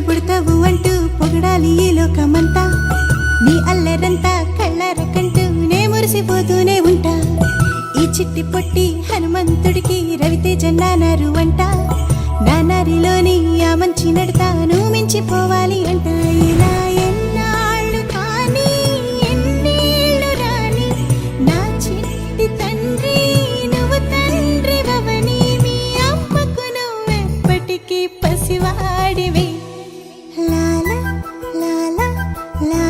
పుడతావు అంటూ పొగడాలి ఈ లోకమంతా నీ అల్లరంతా కళ్ళారకంటూ నే మురిసిపోతూనే ఉంటా ఈ చిట్టి పొట్టి హనుమంతుడికి రవితేజ నానారు అంట నానారిలోని ఆ మంచి నడతాను మించిపోవాలి అంట ఇలా ఎన్నాళ్ళు కానీ ఎన్నేళ్ళు రాని నా చిట్టి తండ్రి నువ్వు తండ్రి వవని మీ అమ్మకు నువ్వెప్పటికీ పసివాడివి లాలా లాలా లా